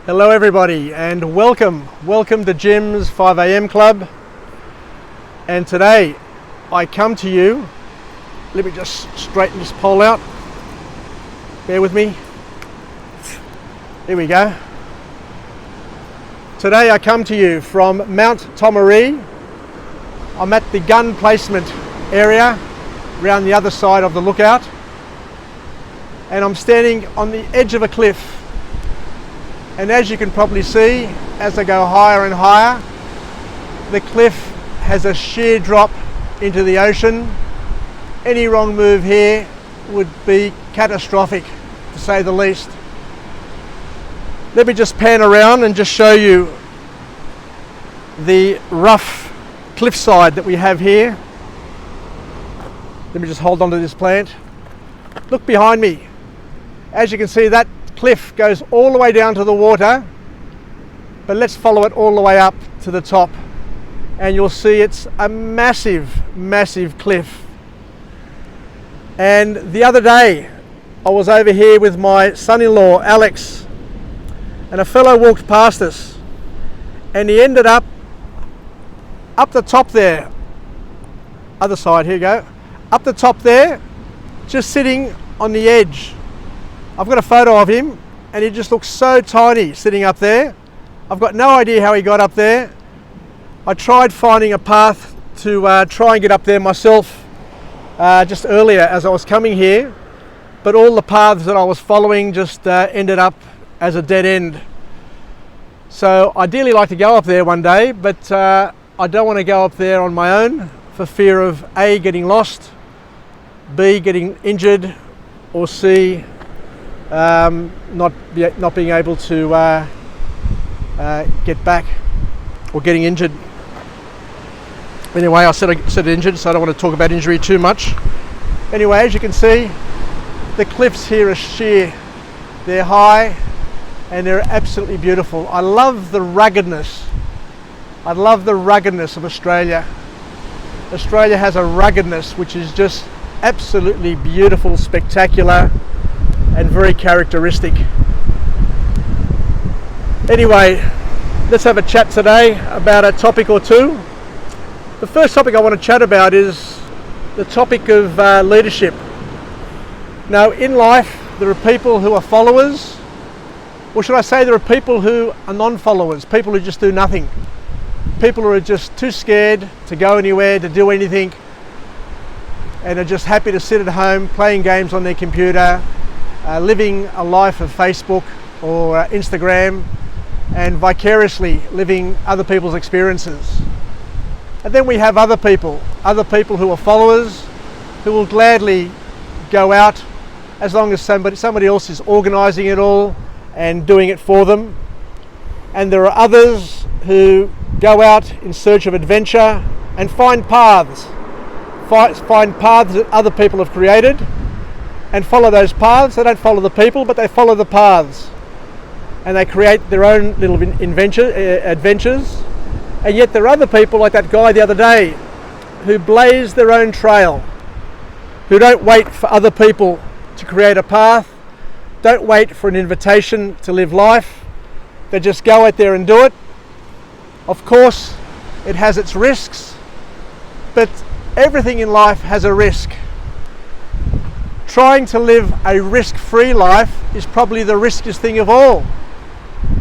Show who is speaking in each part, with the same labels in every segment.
Speaker 1: Hello everybody and welcome to Jim's 5am Club. And today I come to you, let me just straighten this pole out, bear with me, here we go. Today I come to you from Mount Tomaree. I'm at the gun placement area around the other side of the lookout, and I'm standing on the edge of a cliff. And as you can probably see, as I go higher and higher, the cliff has a sheer drop into the ocean. Any wrong move here would be catastrophic, to say the least. Let me just pan around and just show you the rough cliffside that we have here. Let me just hold on to this plant. Look behind me. As you can see, that cliff goes all the way down to the water, but let's follow it all the way up to the top and you'll see it's a massive cliff. And the other day I was over here with my son-in-law Alex, and a fellow walked past us and he ended up the top there, other side, here you go, up the top there, just sitting on the edge. I've got a photo of him and he just looks so tiny sitting up there. I've got no idea how he got up there. I tried finding a path to try and get up there myself just earlier as I was coming here, but all the paths that I was following just ended up as a dead end. So I'd ideally like to go up there one day, but I don't want to go up there on my own for fear of A, getting lost, B, getting injured, or C, not being able to get back or getting injured. Anyway, I said injured, so I don't want to talk about injury too much. Anyway, as you can see, the cliffs here are sheer. They're high and they're absolutely beautiful. I love the ruggedness. I love the ruggedness of Australia. Australia has a ruggedness which is just absolutely beautiful, spectacular, and very characteristic. Anyway, let's have a chat today about a topic or two. The first topic I want to chat about is the topic of leadership. Now, in life, there are people who are followers, or should I say there are people who are non-followers, people who just do nothing. People who are just too scared to go anywhere, to do anything, and are just happy to sit at home playing games on their computer, living a life of Facebook or Instagram, and vicariously living other people's experiences. And then we have other people who are followers, who will gladly go out as long as somebody else is organising it all and doing it for them. And there are others who go out in search of adventure and find paths that other people have created, and follow those paths. They don't follow the people, but they follow the paths, and they create their own little adventures. And yet there are other people, like that guy the other day, who blaze their own trail, who don't wait for other people to create a path, don't wait for an invitation to live life. They just go out there and do it. Of course, it has its risks, but everything in life has a risk. Trying to live a risk-free life is probably the riskiest thing of all,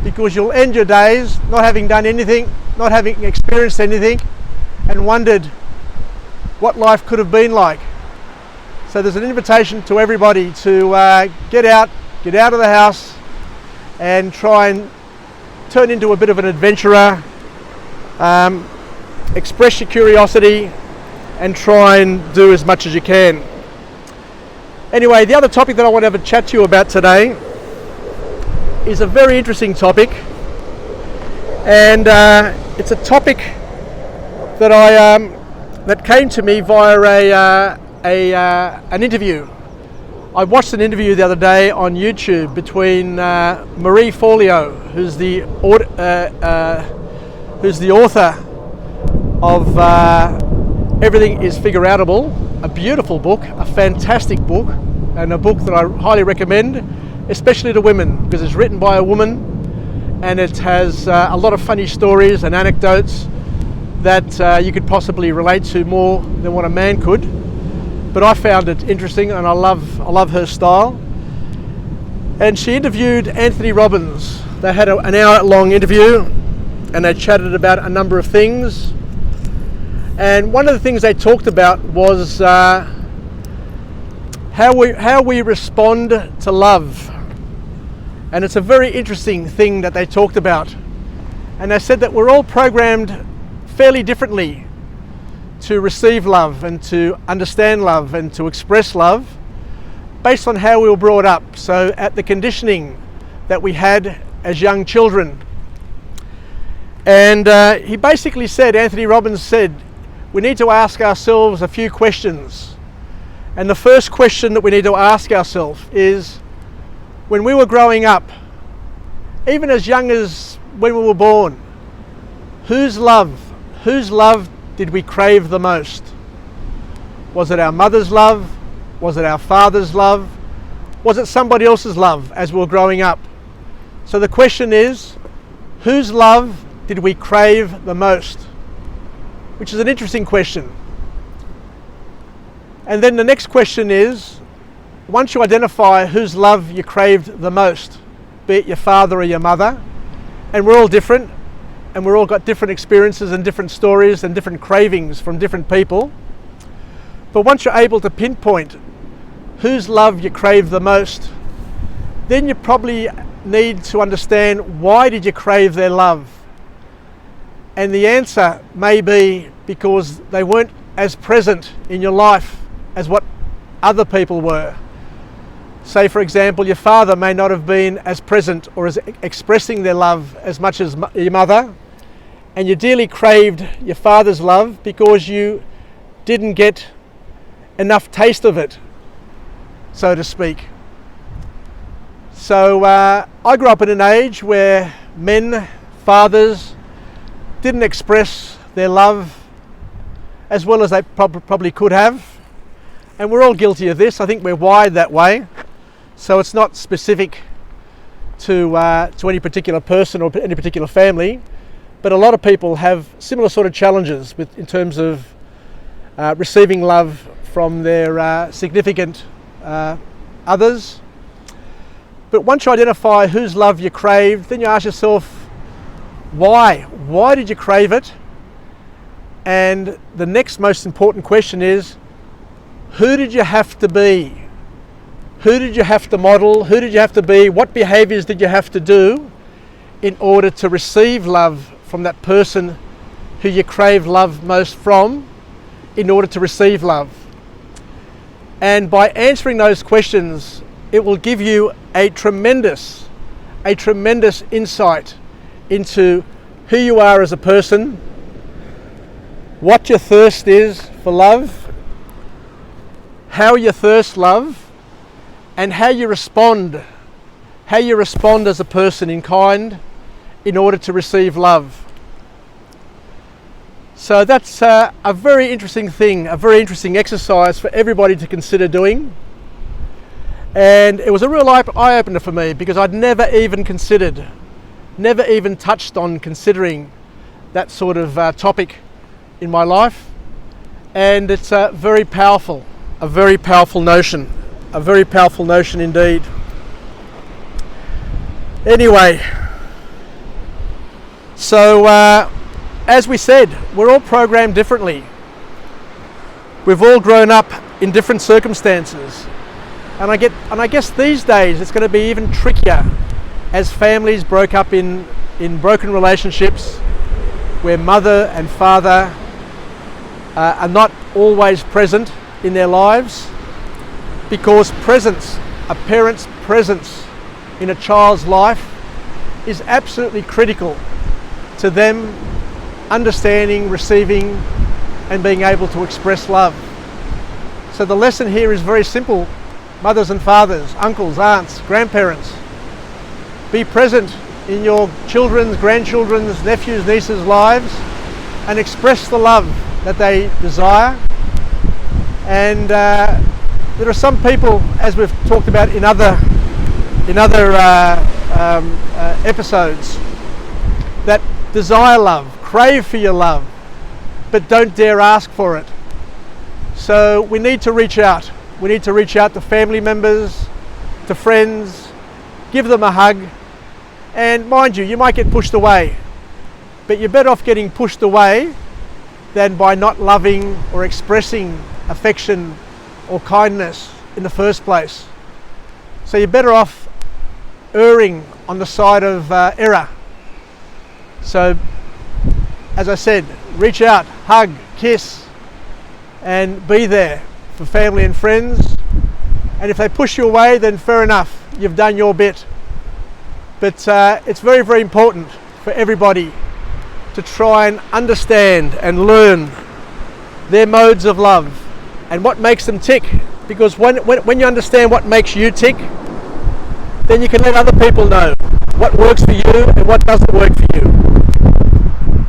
Speaker 1: because you'll end your days not having done anything, not having experienced anything, and wondered what life could have been like. So there's an invitation to everybody to get out of the house and try and turn into a bit of an adventurer, express your curiosity and try and do as much as you can. Anyway, the other topic that I want to have a chat to you about today is a very interesting topic, and it's a topic that that came to me via an interview. I watched an interview the other day on YouTube between Marie Forleo, who's the author of Everything is Figureoutable, a beautiful book, a fantastic book, and a book that I highly recommend, especially to women, because it's written by a woman and it has a lot of funny stories and anecdotes that you could possibly relate to more than what a man could. But I found it interesting, and I love her style. And she interviewed Anthony Robbins. They had an hour-long interview, and they chatted about a number of things. And one of the things they talked about was how we respond to love. And it's a very interesting thing that they talked about. And they said that we're all programmed fairly differently to receive love and to understand love and to express love based on how we were brought up. So at the conditioning that we had as young children. And he basically said, Anthony Robbins said, we need to ask ourselves a few questions. And the first question that we need to ask ourselves is, when we were growing up, even as young as when we were born, whose love did we crave the most? Was it our mother's love? Was it our father's love? Was it somebody else's love as we were growing up? So the question is, whose love did we crave the most? Which is an interesting question. And then the next question is, once you identify whose love you craved the most, be it your father or your mother, and we're all different, and we're all got different experiences and different stories and different cravings from different people. But once you're able to pinpoint whose love you crave the most, then you probably need to understand, why did you crave their love? And the answer may be because they weren't as present in your life as what other people were. Say, for example, your father may not have been as present or as expressing their love as much as your mother, and you dearly craved your father's love because you didn't get enough taste of it, so to speak. So I grew up in an age where men, fathers, didn't express their love as well as they probably could have, and we're all guilty of this. I think we're wired that way. So it's not specific to any particular person or any particular family, but a lot of people have similar sort of challenges in terms of receiving love from their significant others. But once you identify whose love you craved, then you ask yourself, why? Why did you crave it? And the next most important question is, who did you have to be? Who did you have to model? Who did you have to be? What behaviors did you have to do in order to receive love from that person who you crave love most from, in order to receive love? And by answering those questions, it will give you a tremendous insight into who you are as a person, what your thirst is for love, how you thirst love, and how you respond as a person in kind in order to receive love. So that's a very interesting thing, a very interesting exercise for everybody to consider doing. And it was a real eye-opener for me, because I'd never even touched on considering that sort of topic in my life. And it's a very powerful notion, a very powerful notion indeed. Anyway, so as we said, we're all programmed differently. We've all grown up in different circumstances. And I guess these days it's going to be even trickier, as families broke up in broken relationships where mother and father are not always present in their lives, because a parent's presence in a child's life is absolutely critical to them understanding, receiving, and being able to express love. So the lesson here is very simple. Mothers and fathers, uncles, aunts, grandparents, be present in your children's, grandchildren's, nephews, nieces' lives, and express the love that they desire. And there are some people, as we've talked about in other episodes, that desire love, crave for your love, but don't dare ask for it. So we need to reach out. We need to reach out to family members, to friends, give them a hug. And mind you, you might get pushed away, but you're better off getting pushed away than by not loving or expressing affection or kindness in the first place. So you're better off erring on the side of error. So, as I said, reach out, hug, kiss, and be there for family and friends. And if they push you away, then fair enough, you've done your bit. But it's very, very important for everybody to try and understand and learn their modes of love and what makes them tick. Because when you understand what makes you tick, then you can let other people know what works for you and what doesn't work for you.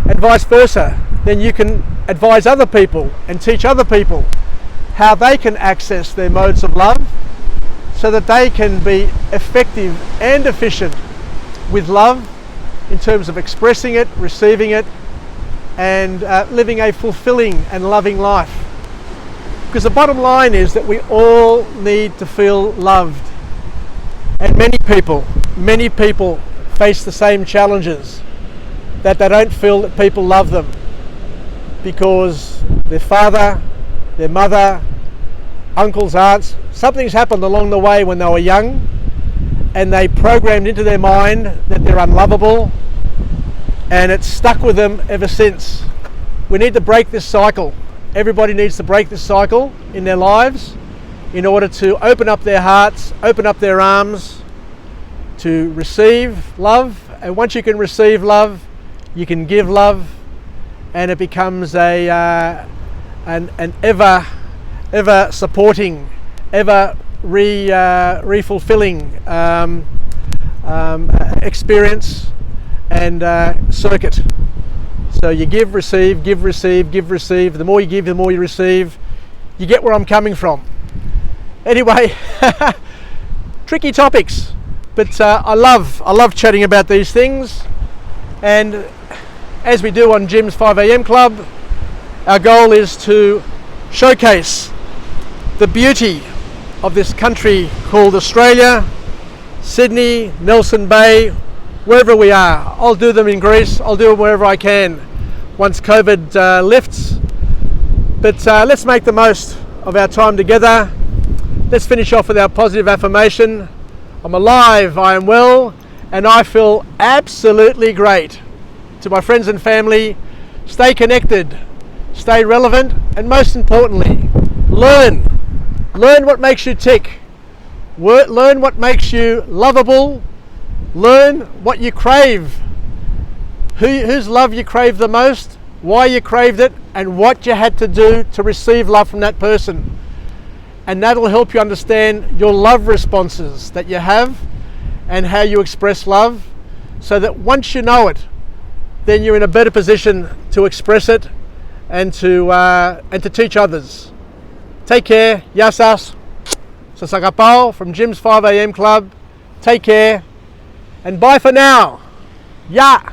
Speaker 1: And vice versa. Then you can advise other people and teach other people how they can access their modes of love so that they can be effective and efficient with love in terms of expressing it, receiving it, and living a fulfilling and loving life. Because the bottom line is that we all need to feel loved. And many people face the same challenges, that they don't feel that people love them because their father, their mother, uncles, aunts, something's happened along the way when they were young and they programmed into their mind that they're unlovable, and it's stuck with them ever since. We need to break this cycle. Everybody needs to break this cycle in their lives in order to open up their hearts, open up their arms to receive love. And once you can receive love, you can give love, and it becomes an ever supporting, ever re-fulfilling experience and circuit. So you give, receive, give, receive, give, receive. The more you give, the more you receive. You get where I'm coming from. Anyway, tricky topics, but I love chatting about these things. And as we do on Jim's 5am Club, our goal is to showcase the beauty of this country called Australia, Sydney, Nelson Bay, wherever we are. I'll do them in Greece, I'll do them wherever I can once COVID lifts. But let's make the most of our time together. Let's finish off with our positive affirmation. I'm alive, I am well, and I feel absolutely great. To my friends and family, stay connected, stay relevant, and most importantly, learn what makes you tick. Learn what makes you lovable. Learn what you crave. Whose love you crave the most, why you craved it, and what you had to do to receive love from that person. And that'll help you understand your love responses that you have and how you express love, so that once you know it, then you're in a better position to express it and to teach others. Take care. Yasas. Sasagapao from Jim's 5am Club. Take care. And bye for now. Yeah.